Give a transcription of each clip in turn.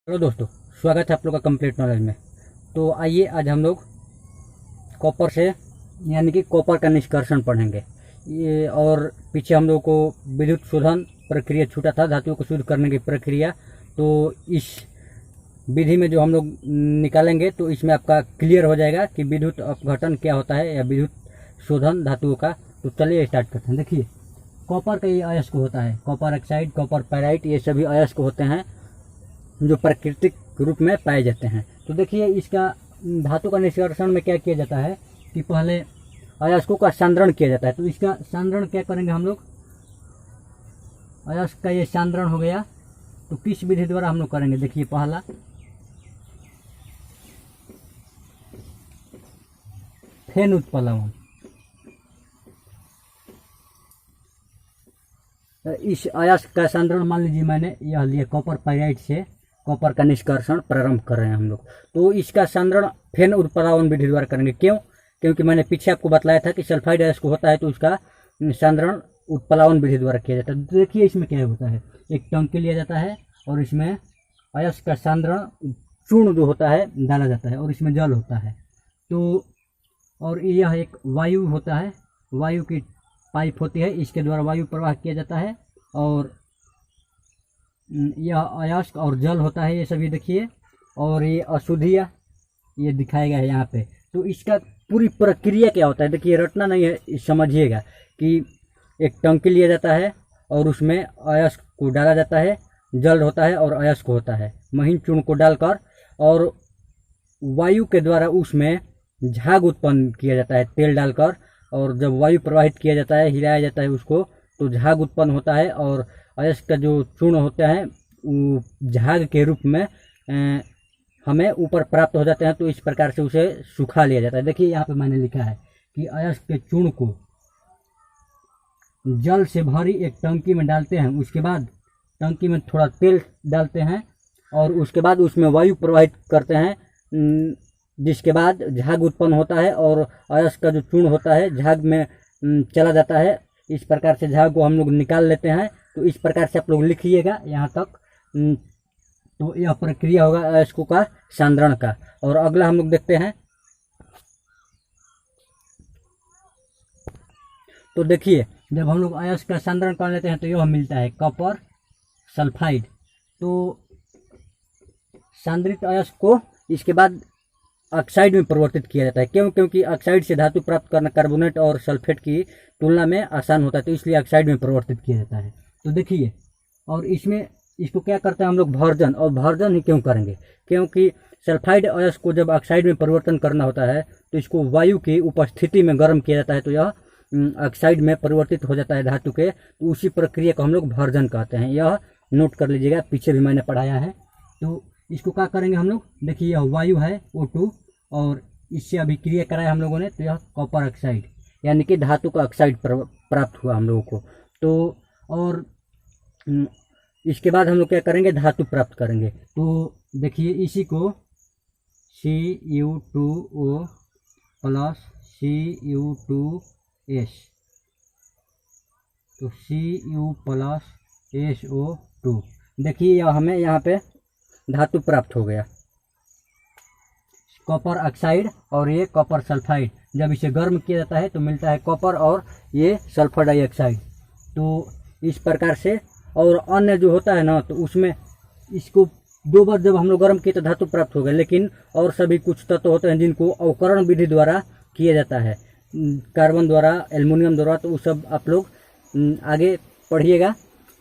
Hello दोस्तों, स्वागत है आप लोग का कंप्लीट नॉलेज में। तो आइए आज हम लोग कॉपर से यानी कि कॉपर का निष्कर्षण पढ़ेंगे। ये और पीछे हम लोग को विद्युत शोधन प्रक्रिया छूटा था, धातुओं को शुद्ध करने की प्रक्रिया। तो इस विधि में जो हम लोग निकालेंगे तो इसमें आपका क्लियर हो जाएगा कि विद्युत अपघटन क्या होता है या विद्युत शोधन धातुओं का। तो चलिए स्टार्ट करते हैं। देखिए, कॉपर का ये अयस्क होता है, कॉपर ऑक्साइड, कॉपर पैराइट, ये सभी अयस्क होते हैं जो प्राकृतिक रूप में पाए जाते हैं। तो देखिए, इसका धातु का निष्कर्षण में क्या किया जाता है कि पहले अयस्कों का सांद्रण किया जाता है। तो इसका सांद्रण क्या करेंगे हम लोग, अयस्क का ये सांद्रण हो गया तो किस विधि द्वारा हम लोग करेंगे। देखिए, पहला फेन उत्प्लवन। इस अयस्क का सांद्रण मान लीजिए मैंने यह लिया, कॉपर पाइराइट से कॉपर का निष्कर्षण प्रारंभ कर रहे हैं हम लोग। तो इसका सांद्रण फेन उत्प्लावन विधि द्वारा करेंगे। क्यों? क्योंकि मैंने पीछे आपको बतलाया था कि सल्फाइड अयस्क होता है तो उसका सांद्रण उत्प्लावन विधि द्वारा किया जाता है। तो देखिए, इसमें क्या होता है, एक टंकी लिया जाता है और इसमें अयस्क का सांद्रण चूर्ण जो होता है डाला जाता है और इसमें जल होता है। तो और यह एक वायु होता है, वायु की पाइप होती है, इसके द्वारा वायु प्रवाह किया जाता है और यह अयस्क और जल होता है, ये सभी देखिए। और ये अशुद्धियाँ ये दिखाया गया है यहाँ पे। तो इसका पूरी प्रक्रिया क्या होता है, देखिए, रटना नहीं है, समझिएगा कि एक टंकी लिया जाता है और उसमें अयस्क को डाला जाता है, जल होता है और अयस्क होता है, महीन चूर्ण को डालकर, और वायु के द्वारा उसमें झाग उत्पन्न किया जाता है तेल डालकर। और जब वायु प्रवाहित किया जाता है, हिलाया जाता है उसको, तो झाग उत्पन्न होता है और अयस्क का जो चूर्ण होता है वो झाग के रूप में हमें ऊपर प्राप्त हो जाते हैं। तो इस प्रकार से उसे सुखा लिया जाता है। देखिए, यहाँ पे मैंने लिखा है कि अयस्क के चूर्ण को जल से भरी एक टंकी में डालते हैं, उसके बाद टंकी में थोड़ा तेल डालते हैं और उसके बाद उसमें वायु प्रवाहित करते हैं, जिसके बाद झाग उत्पन्न होता है और अयस्क का जो चूर्ण होता है झाग में चला जाता है। इस प्रकार से झाग को हम लोग निकाल लेते हैं। तो इस प्रकार से आप लोग लिखिएगा यहाँ तक। तो यह प्रक्रिया होगा अयस्कों का सांद्रण का। और अगला हम लोग देखते हैं। तो देखिए, जब हम लोग अयस्क का सांद्रण कर लेते हैं तो यह मिलता है कॉपर सल्फाइड। तो सांद्रित अयस्क को इसके बाद ऑक्साइड में परिवर्तित किया जाता है। क्यों? क्योंकि ऑक्साइड से धातु प्राप्त करना कार्बोनेट और सल्फेट की तुलना में आसान होता है, तो इसलिए ऑक्साइड में परिवर्तित किया जाता है। तो देखिए, और इसमें इसको क्या करते हैं हम लोग, भर्जन। और भर्जन ही क्यों करेंगे? क्योंकि सल्फाइड अयस्क को जब ऑक्साइड में परिवर्तन करना होता है तो इसको वायु की उपस्थिति में गर्म किया जाता है, तो यह ऑक्साइड में परिवर्तित हो जाता है धातु के। तो उसी प्रक्रिया को हम लोग भर्जन कहते हैं। यह नोट कर लीजिएगा, पीछे भी मैंने पढ़ाया है। तो इसको क्या करेंगे हम लोग, देखिए, यह वायु है O2 और इससे अभिक्रिया कराया हम लोगों ने, तो यह कॉपर ऑक्साइड यानी कि धातु का ऑक्साइड प्राप्त हुआ हम लोगों को। तो और इसके बाद हम लोग क्या करेंगे, धातु प्राप्त करेंगे। तो देखिए, इसी को Cu2O प्लस Cu2S, तो Cu प्लस SO2। देखिए, यह हमें यहाँ पे धातु प्राप्त हो गया, कॉपर ऑक्साइड और ये कॉपर सल्फाइड। जब इसे गर्म किया जाता है तो मिलता है कॉपर और ये सल्फर डाइऑक्साइड। तो इस प्रकार से, और अन्य जो होता है ना, तो उसमें इसको दो बार जब हम लोग गर्म किए तो धातु प्राप्त हो गया। लेकिन और सभी कुछ तत्व होते हैं जिनको अवकरण विधि द्वारा किया जाता है, कार्बन द्वारा, एल्युमिनियम द्वारा। तो वो सब आप लोग आगे पढ़िएगा।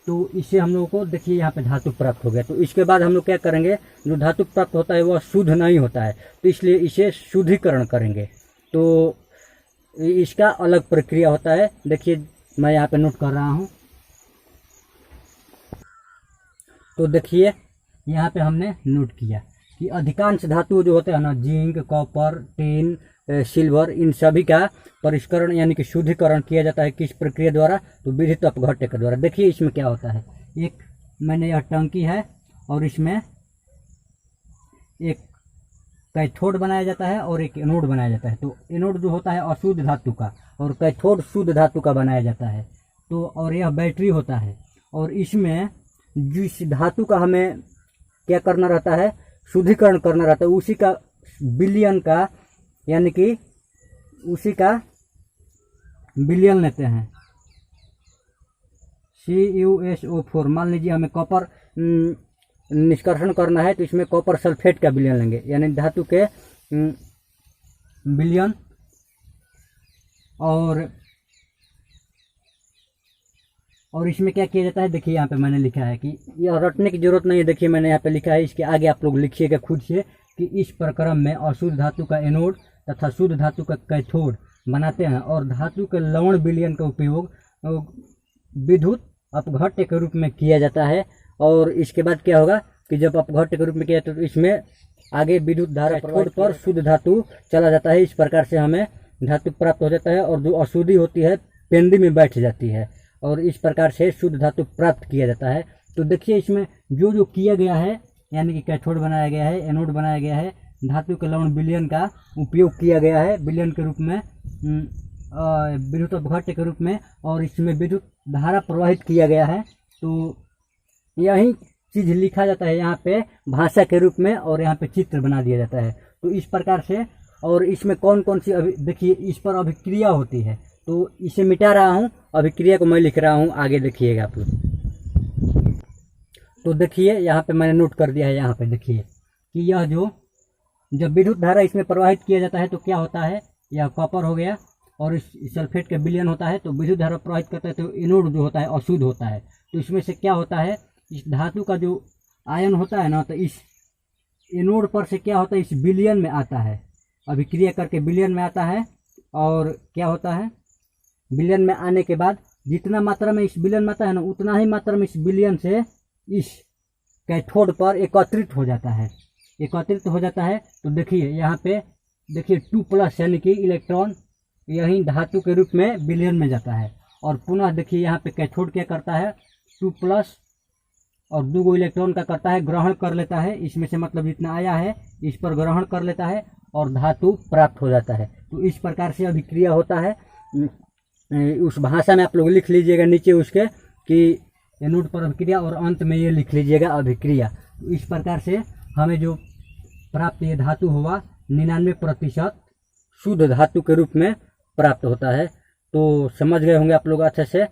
तो इससे हम लोगों को देखिए यहाँ पे धातु प्राप्त हो गया। तो इसके बाद हम लोग क्या करेंगे, जो धातु प्राप्त होता है वह शुद्ध नहीं होता है, तो इसलिए इसे शुद्धिकरण करेंगे। तो इसका अलग प्रक्रिया होता है। देखिए, मैं यहाँ पे नोट कर रहा हूँ। तो देखिए, यहाँ पे हमने नोट किया कि अधिकांश धातु जो होते हैं ना, जिंक, कॉपर, टिन, सिल्वर, इन सभी का परिष्करण यानी कि शुद्धिकरण किया जाता है किस प्रक्रिया द्वारा, तो विद्युत अपघट्य के द्वारा। देखिए, इसमें क्या होता है, एक मैंने यह टंकी है और इसमें एक कैथोड बनाया जाता है और एक एनोड बनाया जाता है। तो एनोड जो होता है अशुद्ध धातु का और कैथोड शुद्ध धातु का बनाया जाता है। तो और यह बैटरी होता है और इसमें जिस धातु का हमें क्या करना रहता है, शुद्धिकरण करना रहता है, उसी का विलयन का, यानी कि उसी का विलयन लेते हैं CuSO4। मान लीजिए हमें कॉपर निष्कर्षण करना है, तो इसमें कॉपर सल्फेट का विलयन लेंगे, यानी धातु के विलयन। और इसमें क्या किया जाता है, देखिए यहाँ पे मैंने लिखा है कि यह रटने की जरूरत नहीं है, देखिए मैंने यहाँ पे लिखा है, इसके आगे आप लोग लिखिएगा खुद से कि इस प्रक्रम में अशुद्ध धातु का एनोड तथा शुद्ध धातु का कैथोड बनाते हैं और धातु के लवण विलयन का उपयोग विद्युत अपघट्य के रूप में किया जाता है। और इसके बाद क्या होगा कि जब अपघट्य के रूप में किया जाता है तो इसमें आगे विद्युत धारा कैथोड पर शुद्ध धातु चला जाता है। इस प्रकार से हमें धातु प्राप्त हो जाता है और जो अशुद्धि होती है पेंदी में बैठ जाती है और इस प्रकार से शुद्ध धातु प्राप्त किया जाता है। तो देखिए इसमें जो जो किया गया है, यानी कि कैथोड बनाया गया है, एनोड बनाया गया है, धातु के लवण विलयन का उपयोग किया गया है विलयन के रूप में, विद्युत अपघट्य के रूप में, और इसमें विद्युत धारा प्रवाहित किया गया है। तो यही चीज़ लिखा जाता है यहाँ पे भाषा के रूप में और यहाँ पे चित्र बना दिया जाता है। तो इस प्रकार से, और इसमें कौन कौन सी देखिए इस पर अभिक्रिया होती है, तो इसे मिटा रहा हूँ, अभिक्रिया को मैं लिख रहा हूँ, आगे देखिएगा आप लोग। तो देखिए यहाँ पे मैंने नोट कर दिया है, यहाँ पे देखिए कि यह जो जब विद्युत धारा इसमें प्रवाहित किया जाता है तो क्या होता है, यह कॉपर हो गया और इस सल्फेट का विलयन होता है, तो विद्युत धारा प्रवाहित करता है तो एनोड जो होता है अशुद्ध होता है। तो इसमें से क्या होता है, इस धातु का जो आयन होता है ना, तो इस एनोड पर से क्या होता है, इस विलयन में आता है, अभिक्रिया करके विलयन में आता है। और क्या होता है, विलयन में आने के बाद जितना मात्रा में इस विलयन में आता है ना, उतना ही मात्रा में इस विलयन से इस कैथोड पर एकत्रित हो जाता है, एकत्रित हो जाता है। तो देखिए यहाँ पे देखिए 2+ यानी कि इलेक्ट्रॉन यही धातु के रूप में विलयन में जाता है। और पुनः देखिए यहाँ पे कैथोड क्या करता है, 2+ और 2 इलेक्ट्रॉन का करता है, ग्रहण कर लेता है, इसमें से मतलब जितना आया है इस पर ग्रहण कर लेता है और धातु प्राप्त हो जाता है। तो इस प्रकार से अभिक्रिया होता है। उस भाषा में आप लोग लिख लीजिएगा नीचे उसके कि एनोड पर अभिक्रिया, और अंत में ये लिख लीजिएगा अभिक्रिया। तो इस प्रकार से हमें जो प्राप्त ये धातु हुआ 99% शुद्ध धातु के रूप में प्राप्त होता है। तो समझ गए होंगे आप लोग अच्छे से।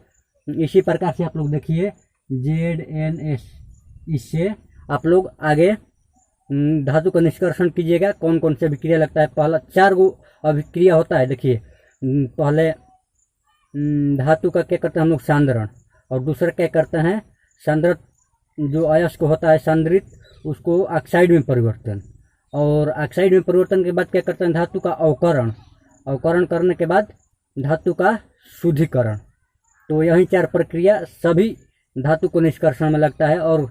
इसी प्रकार से आप लोग देखिए ZnS, इससे आप लोग आगे धातु का निष्कर्षण कीजिएगा कौन कौन से अभिक्रिया लगता है। पहला 4 गो अभिक्रिया होता है। देखिए पहले धातु का क्या करते हैं हम लोग, सांद्रण, और दूसरा क्या करते हैं, सांद्रित जो अयस्क होता है सांद्रित, उसको ऑक्साइड में परिवर्तन, और ऑक्साइड में परिवर्तन के बाद क्या करते हैं, धातु का अवकरण, अवकरण करने के बाद धातु का शुद्धिकरण। तो यही 4 प्रक्रिया सभी धातु को निष्कर्षण में लगता है। और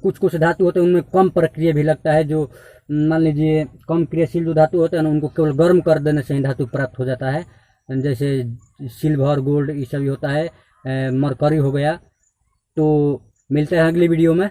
कुछ कुछ धातु होते हैं उनमें कम प्रक्रिया भी लगता है, जो मान लीजिए कम क्रियाशील जो धातु होते हैं ना, उनको केवल गर्म कर देने से ही धातु प्राप्त हो जाता है, जैसे सिल्वर, गोल्ड, ये सभी होता है, मरकरी हो गया। तो मिलते हैं अगली वीडियो में।